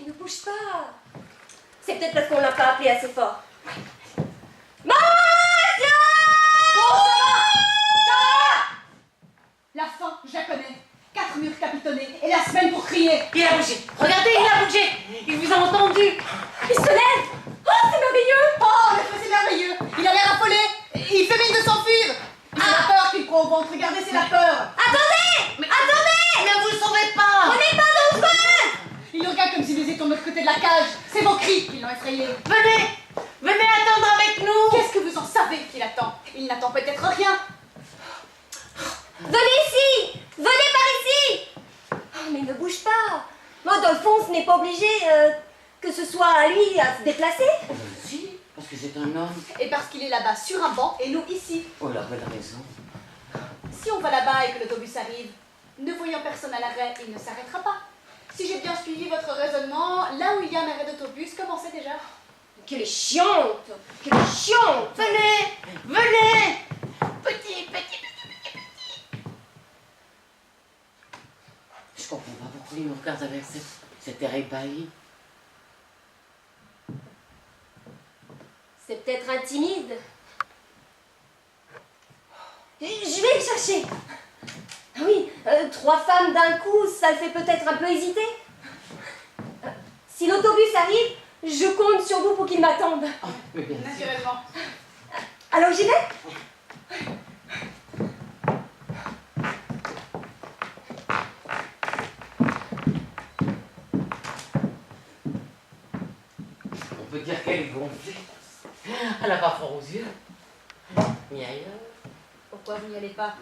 ne bouge pas. C'est peut-être parce qu'on l'a pas appelé assez fort. Marcia! Bon, ça va! La fin, je la connais. 4 murs capitonnés et la semaine pour crier. Il a bougé. Regardez, il a bougé. Il vous a entendu. Il se lève. Oh, c'est merveilleux. Oh, mais c'est merveilleux. Il a l'air affolé. Il fait mine de s'enfuir. C'est la peur qu'il croit au ventre. Regardez, c'est la peur. Attendez. Attendez. Mais vous le sauvez pas. On n'est pas dans le feu. Il regarde comme si nous étions de l'autre côté de la cage. C'est vos cris qui l'ont effrayé. Venez. Venez attendre avec nous. Qu'est-ce que vous en savez qu'il attend? Il n'attend peut-être rien. Venez ici. Venez par ici. Oh, mais ne bouge pas. Moi, dans le fond, ce n'est pas obligé que ce soit à lui à se déplacer. Si, parce que c'est un homme. Et parce qu'il est là-bas sur un banc et nous ici. Oh, la belle raison. Si on va là-bas et que l'autobus arrive, ne voyant personne à l'arrêt, il ne s'arrêtera pas. Si j'ai bien suivi votre raisonnement, là où il y a un arrêt d'autobus, commencez déjà. Quelle est chiante. Quelle est chiante. Venez. Venez. Petit. Je comprends pas pourquoi il nous regarde avec cet air ébahi. C'est peut-être un timide. Je vais le chercher. Ah oui, 3 femmes d'un coup, ça le fait peut-être un peu hésiter. Si l'autobus arrive, je compte sur vous pour qu'il m'attende. Oh, mais bien sûr. Naturellement. Alors j'y vais? On peut dire qu'elle est gonflée. Elle a pas fort aux yeux. Ni ailleurs. Pourquoi vous n'y allez pas?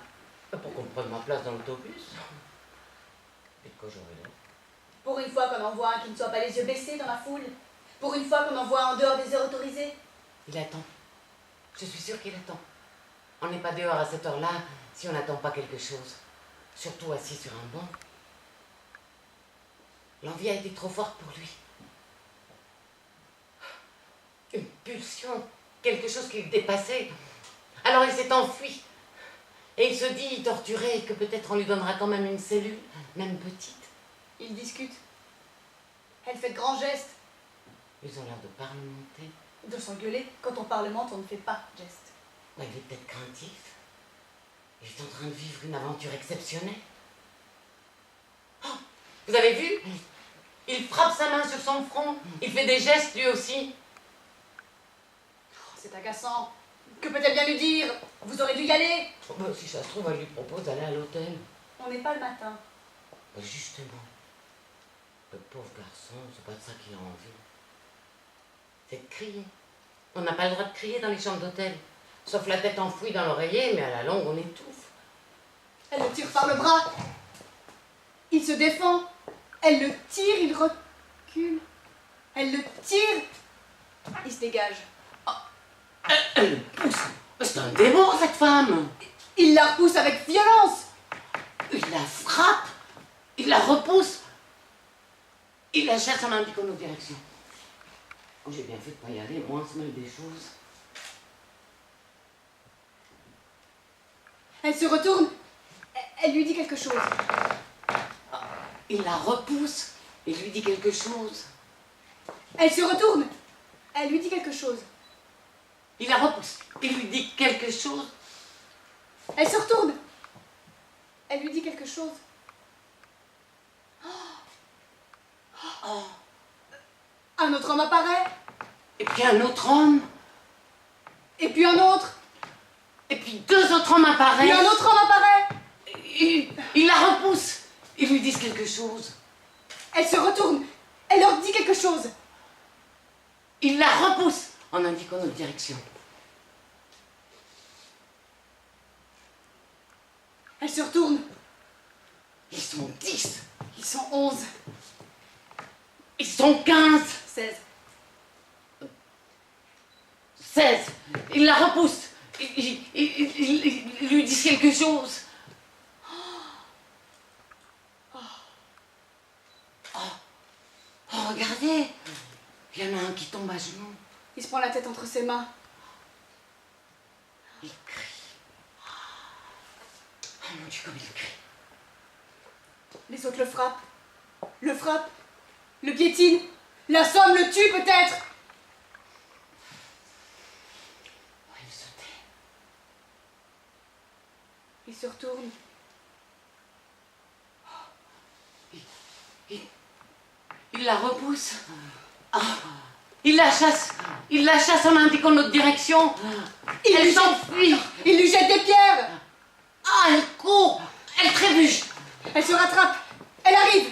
Pour qu'on prenne ma place dans l'autobus. Et de quoi j'aurais l'air? Pour une fois qu'on en voit un qui ne soit pas les yeux baissés dans la foule. Pour une fois qu'on en voit un en dehors des heures autorisées. Il attend. Je suis sûre qu'il attend. On n'est pas dehors à cette heure-là si on n'attend pas quelque chose. Surtout assis sur un banc. L'envie a été trop forte pour lui. Une pulsion, quelque chose qui le dépassait. Alors il s'est enfui. Et il se dit, torturé, que peut-être on lui donnera quand même une cellule, même petite. Ils discutent. Elle fait de grands gestes. Ils ont l'air de parlementer. De s'engueuler. Quand on parlemente, on ne fait pas de gestes. Ouais, il est peut-être craintif. Il est en train de vivre une aventure exceptionnelle. Oh, vous avez vu? Il frappe sa main sur son front. Il fait des gestes lui aussi. Oh, c'est agaçant. Que peut-elle bien lui dire? Vous aurez dû y aller. Oh, bah, si ça se trouve, elle lui propose d'aller à l'hôtel. On n'est pas le matin. Bah, justement. Le pauvre garçon, c'est pas de ça qu'il a envie. C'est de crier. On n'a pas le droit de crier dans les chambres d'hôtel. Sauf la tête enfouie dans l'oreiller, mais à la longue, on étouffe. Elle le tire par le bras. Il se défend. Elle le tire, il recule. Elle le tire. Il se dégage. Elle le pousse. C'est un démon, cette femme. Il la repousse avec violence. Il la frappe. Il la repousse. Il la cherche en indiquant nos directions. Oh, j'ai bien fait de pas y aller, moi, on se mêle des choses. Elle se retourne. Elle lui dit quelque chose. Il la repousse. Il lui dit quelque chose. Elle se retourne. Elle lui dit quelque chose. Il la repousse. Il lui dit quelque chose. Elle se retourne. Elle lui dit quelque chose. Oh. Un autre homme apparaît. Et puis un autre homme. Et puis un autre. Et puis 2 autres hommes apparaissent. Puis un autre homme apparaît. Il la repousse. Ils lui disent quelque chose. Elle se retourne. Elle leur dit quelque chose. Il la repousse en indiquant notre direction. Elle se retourne. Ils sont 10. Ils sont 11. Ils sont 15. 16. 16. Il la repousse. Il lui dit quelque chose. Oh, regardez. Il y en a un qui tombe à genoux. Il se prend la tête entre ses mains. Il crie. Oh mon Dieu, comme il crie. Les autres le frappent. Le piétinent. La somme le tue peut-être. Il se tait. Il se retourne. Il la repousse. Il la chasse. Il la chasse en indiquant notre direction. Elle s'enfuit. Il lui jette des pierres. Ah, elle court. Elle trébuche. Elle se rattrape. Elle arrive.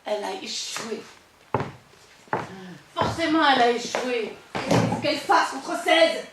Elle a échoué. Forcément, elle a échoué. Qu'est-ce qu'elle fasse contre 16?